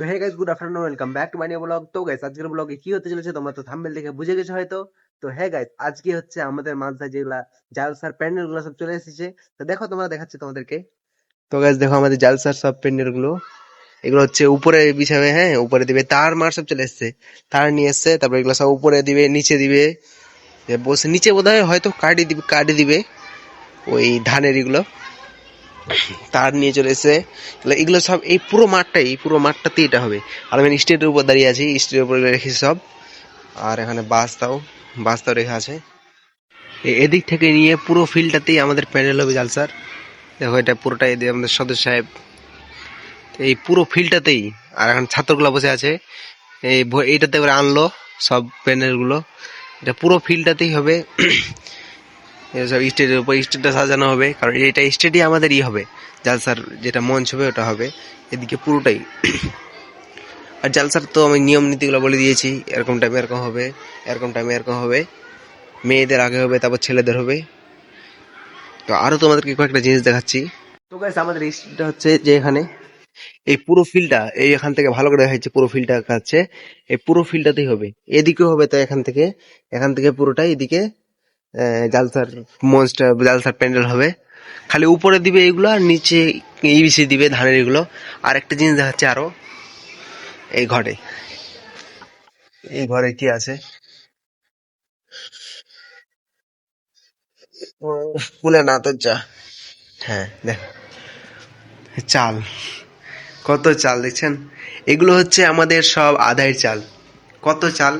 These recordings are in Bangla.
তো hey guys, good afternoon, welcome back to my new blog. তো গাইস, আজকের ব্লগে কি হতে চলেছে তোমরা তো থাম্বনেল দেখে বুঝে গেছো হয়তো। তো হে গাইস, আজকে হচ্ছে আমাদের মাঝে যেগুলা জালসার প্যান্ডেল গুলো সব চলে এসেছে। তো দেখো, তোমরা দেখাচ্ছি তোমাদেরকে। তো গাইস দেখো, আমাদের জালসার সব প্যান্ডেল গুলো, এগুলো হচ্ছে উপরে বিছাবে, হ্যাঁ উপরে দিবে, তার মার সব চলে এসছে, তার নিয়ে এসছে, তারপর এগুলো সব উপরে দিবে, নিচে দিবে, বসে নিচে বোধহয় হয়তো কাটি দিবে ওই ধানের এগুলো, তার নিয়ে চলে এসেছে। এগুলো সব এই পুরো মাঠটাতেই এটা হবে। আর আমি স্টেজের উপর দাঁড়িয়ে আছি, স্টেজের উপর রেখেছি সব। আর এখানে বাসটাও রেখে আছে। এদিক থেকে নিয়ে পুরো ফিল্ডটাতেই আমাদের প্যান্ডেল হবে জালসার। দেখো, এটা পুরোটাই আমাদের সদস্য সাহেব, এই পুরো ফিল্ডটাতেই। আর এখন ছাত্রগুলো বসে আছে, এইটাতে করে আনলো সব প্যান্ডেল গুলো। এটা পুরো ফিল্ডটাতেই হবে। সব স্টেজের উপর স্টেজটা সাজানো হবে, কারণ এটা স্টেজই আমাদের হবে, জালসার যেটা মঞ্চ হবে ওটা হবে এদিকে পুরোটাই। আর জালসার তো আমি নিয়ম নীতিগুলো বলে দিয়েছি, এরকম টাইমে এরকম হবে, এরকম টাইমে এরকম হবে, মেয়েদের আগে হবে, তারপর ছেলেদের হবে। তো আরো তোমাদেরকে কয়েকটা জিনিস দেখাচ্ছি। তো গাইস, আমাদের স্টেজটা হচ্ছে যে এখানে, এই পুরো ফিল্ডটা, এই এখান থেকে ভালো করে দেখাচ্ছে, পুরো ফিল্ডটা কাছে, এই পুরো ফিল্ডটাতেই হবে, এদিকেও হবে। তো এখান থেকে পুরোটাই এদিকে জালসার মঞ্চটা, জালসার প্যান্ডেল হবে। খালি উপরে দিবে এগুলো, আর নিচে ইবিসি দিবে ধানের এগুলো। আর একটা জিনিস দেখাচ্ছে আরো, এই ঘরে, এই ঘরে কি আছে, বলে না তো যা, হ্যাঁ দেখ, চাল, কত চাল দেখছেন। এগুলো হচ্ছে আমাদের সব আদায়ের চাল। কত চাল,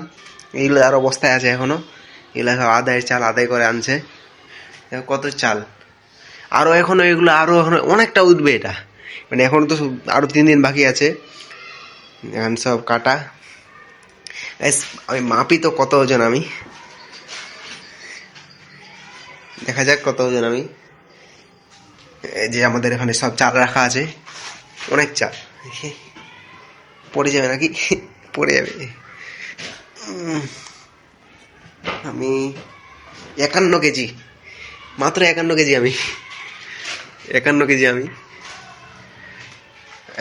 এগুলো আর অবস্থায় আছে এখনো, এগুলো সব আদায়ের চাল, আদায় করে আনছে। দেখো কত চাল। এখনো অনেকটা উঠবে এটা, মানে এখনো তো আরো 3 দিন বাকি আছে। এখন সব কাটা। Guys, আমি মাপি তো কত ওজন আমি, দেখা যাক কত ওজন আমি। এই যে আমাদের এখানে সব চাল রাখা আছে, অনেক চাল। পড়ে যাবে নাকি? পড়ে যাবে। আমি 51 কেজি, মাত্র 51 কেজি আমি, 51 কেজি আমি।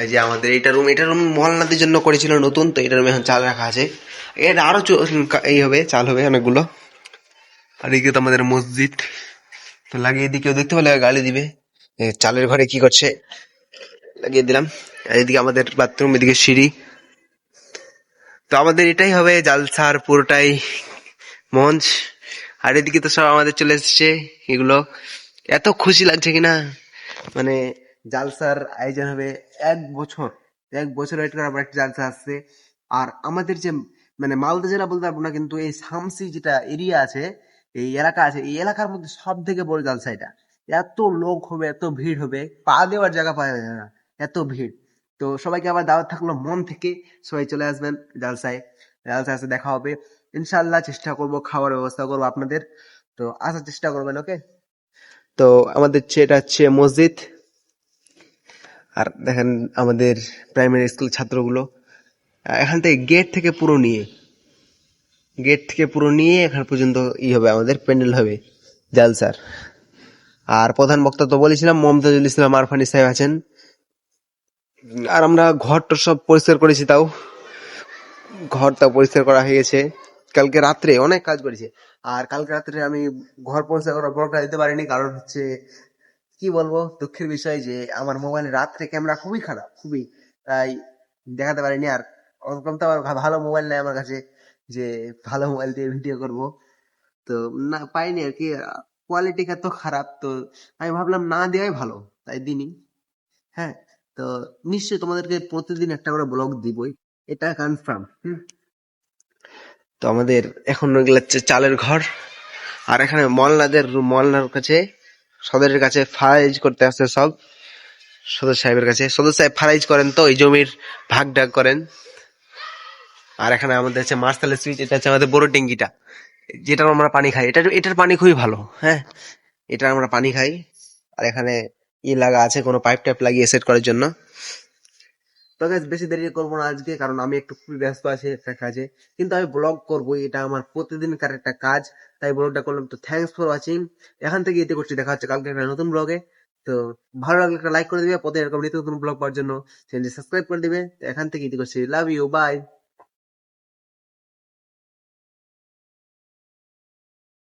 এই যে আমাদের এটা রুম মহল্লাদের জন্য করেছিল নতুন, তো এটা রুমে এখন চাল রাখা আছে। এর আরো এই হবে, চাল হবে অনেকগুলো। আর এদিকে তো আমাদের মসজিদ, তো লাগিয়ে দিকেও দেখতে পেলে গালি দিবে। চালের ঘরে কি করছে, লাগিয়ে দিলাম। আর এদিকে আমাদের বাথরুম, এদিকে সিঁড়ি। তো আমাদের এটাই হবে জালসার পুরোটাই মঞ্চ। আর এদিকে তো সব আমাদের চলে এসেছে এগুলো। এত খুশি লাগছে কিনা, মানে জালসার আয়োজন হবে 1 বছর, 1 বছর ওয়েট করার পর একটা জালসা আসছে। আর আমাদের যে, মানে মালদা জেলা বলতে পারবো না, কিন্তু এই শামসি যেটা এরিয়া আছে, এই এলাকা আছে, এই এলাকার মধ্যে সব থেকে বড় জালসা এটা। এত লোক হবে, এত ভিড় হবে, পা দেওয়ার জায়গা পাওয়া যাবে না, এত ভিড়। তো সবাইকে আবার দাওয়াত থাকলো, মন থেকে সবাই চলে আসবেন জালসায়। জালসায় আসে দেখা হবে ইনশাল্লাহ। চেষ্টা করব, খাওয়ার ব্যবস্থা করবো আপনাদের, তো আসার চেষ্টা করবেন, ওকে। তো আমাদের এটা হচ্ছে মসজিদ। আর দেখেন আমাদের প্রাইমারি স্কুল ছাত্রগুলো, এখান থেকে গেট থেকে পুরো নিয়ে এখান পর্যন্ত হবে, আমাদের প্যান্ডেল হবে জালসার। আর প্রধান বক্তা তো বলেছিলাম, মমতাজুল ইসলাম আরফানি সাহেব আছেন। আর আমরা ঘরটা সব পরিষ্কার করেছি, ঘরটা পরিষ্কার করা হয়ে গেছে। কালকে রাত্রে অনেক কাজ করেছে। আর কালকে রাত্রে আমি ঘর পরিষ্কার করার ব্লগটা দিতে পারিনি, কারণ হচ্ছে কি বলবো, দুঃখের বিষয় যে আমার মোবাইলের রাত্রে ক্যামেরা খুবই খারাপ, খুবই, তাই দেখাতে পারিনি। আর ওরকম তো আমার ভালো মোবাইল নেই আমার কাছে, যে ভালো মোবাইল দিয়ে ভিডিও করব। তো না, পাইনি আর কি, কোয়ালিটি এত খারাপ। তো আমি ভাবলাম না দেওয়াই ভালো, তাই দিনই। হ্যাঁ, তো নিশ্চয়ই তোমাদেরকে প্রতিদিন একটা করে ব্লগ দিবই, এটা কনফার্ম। তো আমাদের এখন ওইগুলো হচ্ছে চালের ঘর। আর এখানে মলনার কাছে, সদরের কাছে ফারাইজ করতে আসছে সব, সদর সাহেবের কাছে। সদর সাহেব ফারাইজ করেন, তো এই জমির ভাগ ডাক করেন। আর এখানে আমাদের হচ্ছে মার্শালের সুইচ, এটা হচ্ছে আমাদের বড় ট্যাঙ্কিটা, যেটার আমরা পানি খাই। এটার পানি খুবই ভালো, হ্যাঁ, এটার আমরা পানি খাই। আর এখানে লাগা আছে, কোনো পাইপ টাইপ লাগিয়ে সেট করার জন্য। তো গাইস, বেশি দেরি করবো না আজকে, কারণ আমি একটু খুবই ব্যস্ত আছি একটা কাজে। কিন্তু আমি ব্লগ করবো, এটা আমার প্রতিদিনকার একটা কাজ, তাই ব্লগটা করলাম। তো থ্যাংকস ফর ওয়াচিং, এখান থেকে এতে করছি, দেখা হচ্ছে কালকে একটা নতুন ব্লগে। তো তো ভালো লাগলে একটা লাইক করে দিবে, পরে এরকম নিত্য নতুন ব্লগ পাওয়ার জন্য চ্যানেলটি সাবস্ক্রাইব করে দিবে। তো এখান থেকে ইতি করছি, লাভ ইউ, বাই।